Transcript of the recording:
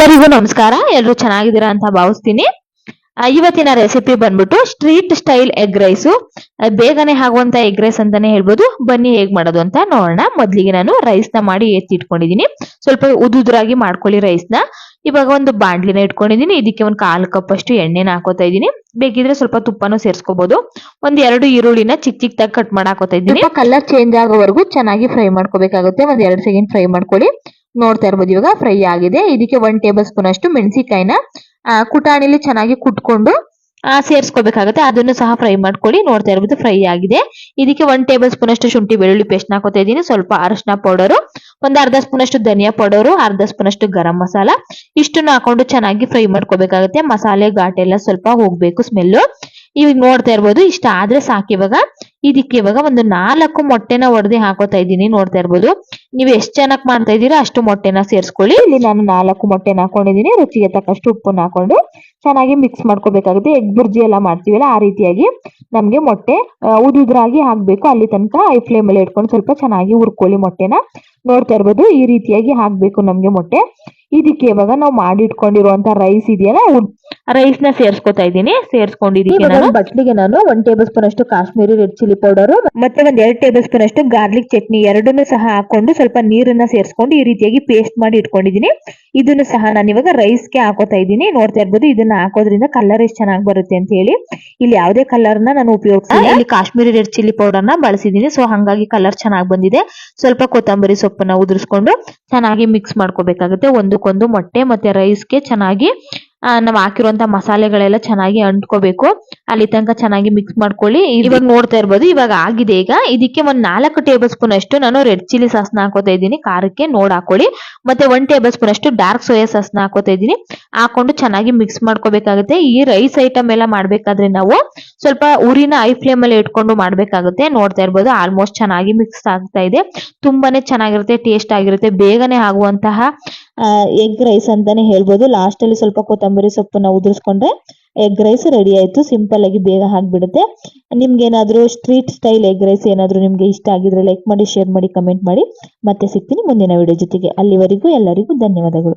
ಎಲ್ಲರಿಗೂ ನಮಸ್ಕಾರ. ಎಲ್ಲರೂ ಚೆನ್ನಾಗಿದ್ದೀರಾ ಅಂತ ಭಾವಿಸ್ತೀನಿ. ಇವತ್ತಿನ ರೆಸಿಪಿ ಬಂದ್ಬಿಟ್ಟು ಸ್ಟ್ರೀಟ್ ಸ್ಟೈಲ್ ಎಗ್ ರೈಸು. ಬೇಗನೆ ಆಗುವಂತ ಎಗ್ ರೈಸ್ ಅಂತಾನೆ ಹೇಳ್ಬೋದು. ಬನ್ನಿ ಹೇಗ್ ಮಾಡೋದು ಅಂತ ನೋಡೋಣ. ಮೊದ್ಲಿಗೆ ನಾನು ರೈಸ್ ನ ಮಾಡಿ ಎತ್ತಿಟ್ಕೊಂಡಿದೀನಿ. ಸ್ವಲ್ಪ ಉದುರಾಗಿ ಮಾಡ್ಕೊಳ್ಳಿ ರೈಸ್ ನ. ಇವಾಗ ಒಂದು ಬಾಂಡ್ಲಿನ ಇಟ್ಕೊಂಡಿದೀನಿ. ಇದಕ್ಕೆ ಒಂದು 1/4 ಕಪ್ ಅಷ್ಟು ಎಣ್ಣೆನ ಹಾಕೋತಾ ಇದೀನಿ. ಬೇಕಿದ್ರೆ ಸ್ವಲ್ಪ ತುಪ್ಪನೂ ಸೇರಿಸ್ಕೋಬಹುದು. ಒಂದ್ 2 ಈರುಳ್ಳಿನ ಚಿಕ್ಕ ಚಿಕ್ಕದಾಗಿ ಕಟ್ ಮಾಡಿ ಹಾಕೋತಾ ಇದೀನಿ. ಕಲರ್ ಚೇಂಜ್ ಆಗೋವರೆಗೂ ಚೆನ್ನಾಗಿ ಫ್ರೈ ಮಾಡ್ಕೋಬೇಕಾಗುತ್ತೆ. ಒಂದ್ 2 ಸೆಕೆಂಡ್ ಫ್ರೈ ಮಾಡ್ಕೊಳ್ಳಿ. ನೋಡ್ತಾ ಇರ್ಬೋದು ಇವಾಗ ಫ್ರೈ ಆಗಿದೆ. ಇದಕ್ಕೆ 1 ಟೇಬಲ್ ಸ್ಪೂನ್ ಅಷ್ಟು ಮೆಣಸಿಕಾಯಿನ ಕುಟಾಣಿಲಿ ಚೆನ್ನಾಗಿ ಕುಟ್ಕೊಂಡು ಸೇರಿಸ್ಕೋಬೇಕಾಗುತ್ತೆ. ಅದನ್ನು ಸಹ ಫ್ರೈ ಮಾಡ್ಕೊಳ್ಳಿ. ನೋಡ್ತಾ ಇರ್ಬೋದು ಫ್ರೈ ಆಗಿದೆ. ಇದಕ್ಕೆ 1 ಟೇಬಲ್ ಸ್ಪೂನ್ ಅಷ್ಟು ಶುಂಠಿ ಬೆಳ್ಳುಳ್ಳಿ ಪೇಸ್ಟ್ ಹಾಕೋತಾ ಇದ್ದೀನಿ. ಸ್ವಲ್ಪ ಅರಶಿನ ಪೌಡರು, ಒಂದು ಅರ್ಧ ಸ್ಪೂನ್ ಅಷ್ಟು ಧನಿಯಾ ಪೌಡರು, ಅರ್ಧ ಸ್ಪೂನ್ ಅಷ್ಟು ಗರಂ ಮಸಾಲ, ಇಷ್ಟನ್ನು ಹಾಕೊಂಡು ಚೆನ್ನಾಗಿ ಫ್ರೈ ಮಾಡ್ಕೋಬೇಕಾಗುತ್ತೆ. ಮಸಾಲೆ ಘಾಟ್ ಎಲ್ಲ ಸ್ವಲ್ಪ ಹೋಗ್ಬೇಕು ಸ್ಮೆಲ್ಲು. ಇವಾಗ ನೋಡ್ತಾ ಇರ್ಬೋದು ಇಷ್ಟ ಆದ್ರೆ ಸಾಕು. ಇದಕ್ಕೆ ಇವಾಗ ಒಂದು 4 ಮೊಟ್ಟೆನ ಒಡೆದು ಹಾಕೋತಾ ಇದ್ದೀನಿ. ನೋಡ್ತಾ ಇರ್ಬೋದು ನೀವು ಎಷ್ಟು ಜನಕ್ಕೆ ಮಾಡ್ತಾ ಇದ್ದೀರಾ ಅಷ್ಟು ಮೊಟ್ಟೆನ ಸೇರಿಸ್ಕೊಳ್ಳಿ. ಇಲ್ಲಿ ನಾನು 4 ಮೊಟ್ಟೆನ ಹಾಕೊಂಡಿದ್ದೀನಿ. ರುಚಿಗೆ ತಕ್ಕಷ್ಟು ಉಪ್ಪನ್ನ ಹಾಕೊಂಡು ಚೆನ್ನಾಗಿ ಮಿಕ್ಸ್ ಮಾಡ್ಕೋಬೇಕಾಗುತ್ತೆ. ಎಗ್ ಬುರ್ಜಿ ಎಲ್ಲ ಮಾಡ್ತೀವಲ್ಲ ಆ ರೀತಿಯಾಗಿ ನಮ್ಗೆ ಮೊಟ್ಟೆ ಉದುರಾಗಿ ಹಾಕ್ಬೇಕು. ಅಲ್ಲಿ ತನಕ ಐ ಫ್ಲೇಮ್ ಅಲ್ಲಿ ಇಟ್ಕೊಂಡು ಸ್ವಲ್ಪ ಚೆನ್ನಾಗಿ ಹುರ್ಕೊಳ್ಳಿ ಮೊಟ್ಟೆನ. ನೋಡ್ತಾ ಇರ್ಬೋದು ಈ ರೀತಿಯಾಗಿ ಹಾಕ್ಬೇಕು ನಮ್ಗೆ ಮೊಟ್ಟೆ. ಇದಕ್ಕೆ ಇವಾಗ ನಾವು ಮಾಡಿ ಇಟ್ಕೊಂಡಿರುವಂತ ರೈಸ್ ಇದೆಯಲ್ಲ, ರೈಸ್ ನ ಸೇರ್ಸ್ಕೊತಾ ಇದ್ದೀನಿ. ಸೇರ್ಸ್ಕೊಂಡಿದ್ದೀನಿ ಬಟ್ಲಿಗೆ ನಾನು 1 ಟೇಬಲ್ ಸ್ಪೂನ್ ಅಷ್ಟು ಕಾಶ್ಮೀರಿ ರೆಡ್ ಚಿಲ್ಲಿ ಪೌಡರ್ ಮತ್ತೆ ಒಂದ್ 2 ಟೇಬಲ್ ಸ್ಪೂನ್ ಅಷ್ಟು ಗಾರ್ಲಿಕ್ ಚಟ್ನಿ ಎರಡನ್ನೂ ಸಹ ಹಾಕೊಂಡು ಸ್ವಲ್ಪ ನೀರನ್ನ ಸೇರಿಸ್ಕೊಂಡು ಈ ರೀತಿಯಾಗಿ ಪೇಸ್ಟ್ ಮಾಡಿ ಇಟ್ಕೊಂಡಿದ್ದೀನಿ. ಇದನ್ನು ಸಹ ನಾನು ಇವಾಗ ರೈಸ್ ಗೆ ಹಾಕೋತಾ ಇದ್ದೀನಿ. ನೋಡ್ತಾ ಇರ್ಬೋದು ಇದನ್ನ ಹಾಕೋದ್ರಿಂದ ಕಲರ್ ಎಷ್ಟು ಚೆನ್ನಾಗಿ ಬರುತ್ತೆ ಅಂತ ಹೇಳಿ. ಇಲ್ಲಿ ಯಾವುದೇ ಕಲರ್ ನ ನಾನು ಉಪಯೋಗಿಸಿಲ್ಲ. ಇಲ್ಲಿ ಕಾಶ್ಮೀರಿ ರೆಡ್ ಚಿಲ್ಲಿ ಪೌಡರ್ ನ ಬಳಸಿದ್ದೀನಿ. ಸೊ ಹಂಗಾಗಿ ಕಲರ್ ಚೆನ್ನಾಗಿ ಬಂದಿದೆ. ಸ್ವಲ್ಪ ಕೊತ್ತಂಬರಿ ಸೊಪ್ಪನ್ನ ಉದುರಿಸ್ಕೊಂಡು ಚೆನ್ನಾಗಿ ಮಿಕ್ಸ್ ಮಾಡ್ಕೋಬೇಕಾಗುತ್ತೆ. ಒಂದಕ್ಕೊಂದು ಮೊಟ್ಟೆ ಮತ್ತೆ ರೈಸ್ಗೆ ಚೆನ್ನಾಗಿ ನಾವು ಹಾಕಿರುವಂತ ಮಸಾಲೆಗಳೆಲ್ಲ ಚೆನ್ನಾಗಿ ಅಂಟ್ಕೋಬೇಕು. ಅಲ್ಲಿ ತನಕ ಚೆನ್ನಾಗಿ ಮಿಕ್ಸ್ ಮಾಡ್ಕೊಳ್ಳಿ. ಇವಾಗ ನೋಡ್ತಾ ಇರ್ಬೋದು ಇವಾಗ ಆಗಿದೆ. ಈಗ ಇದಕ್ಕೆ ಒಂದ್ 4 ಟೇಬಲ್ ಸ್ಪೂನ್ ಅಷ್ಟು ನಾನು ರೆಡ್ ಚಿಲ್ಲಿ ಸಾಸ್ ನ ಹಾಕೋತಾ ಇದ್ದೀನಿ. ಖಾರಕ್ಕೆ ನೋಡ್ ಹಾಕೊಳ್ಳಿ. ಮತ್ತೆ 1 ಟೇಬಲ್ ಸ್ಪೂನ್ ಅಷ್ಟು ಡಾರ್ಕ್ ಸೋಯಾ ಸಾಸ್ ನ ಹಾಕೋತಾ ಇದ್ದೀನಿ. ಹಾಕೊಂಡು ಚೆನ್ನಾಗಿ ಮಿಕ್ಸ್ ಮಾಡ್ಕೋಬೇಕಾಗುತ್ತೆ. ಈ ರೈಸ್ ಐಟಮ್ ಎಲ್ಲ ಮಾಡ್ಬೇಕಾದ್ರೆ ನಾವು ಸ್ವಲ್ಪ ಉರಿನ ಐ ಫ್ಲೇಮ್ ಅಲ್ಲಿ ಇಟ್ಕೊಂಡು ಮಾಡ್ಬೇಕಾಗುತ್ತೆ. ನೋಡ್ತಾ ಇರ್ಬೋದು ಆಲ್ಮೋಸ್ಟ್ ಚೆನ್ನಾಗಿ ಮಿಕ್ಸ್ ಆಗ್ತಾ ಇದೆ. ತುಂಬಾನೇ ಚೆನ್ನಾಗಿರುತ್ತೆ, ಟೇಸ್ಟ್ ಆಗಿರುತ್ತೆ, ಬೇಗನೆ ಆಗುವಂತಹ ಎಗ್ ರೈಸ್ ಅಂತಾನೆ ಹೇಳ್ಬೋದು. ಲಾಸ್ಟ್ ಅಲ್ಲಿ ಸ್ವಲ್ಪ ಕೊತ್ತಂಬರಿ ಸೊಪ್ಪನ್ನ ಉದುರಿಸ್ಕೊಂಡ್ರೆ ಎಗ್ ರೈಸ್ ರೆಡಿ ಆಯ್ತು. ಸಿಂಪಲ್ ಆಗಿ ಬೇಗ ಆಗ್ಬಿಡುತ್ತೆ. ನಿಮ್ಗೆ ಏನಾದ್ರು ಸ್ಟ್ರೀಟ್ ಸ್ಟೈಲ್ ಎಗ್ ರೈಸ್ ಏನಾದ್ರು ನಿಮ್ಗೆ ಇಷ್ಟ ಆಗಿದ್ರೆ ಲೈಕ್ ಮಾಡಿ, ಶೇರ್ ಮಾಡಿ, ಕಮೆಂಟ್ ಮಾಡಿ. ಮತ್ತೆ ಸಿಗ್ತೀನಿ ಮುಂದಿನ ವಿಡಿಯೋ ಜೊತೆಗೆ. ಅಲ್ಲಿವರೆಗೂ ಎಲ್ಲರಿಗೂ ಧನ್ಯವಾದಗಳು.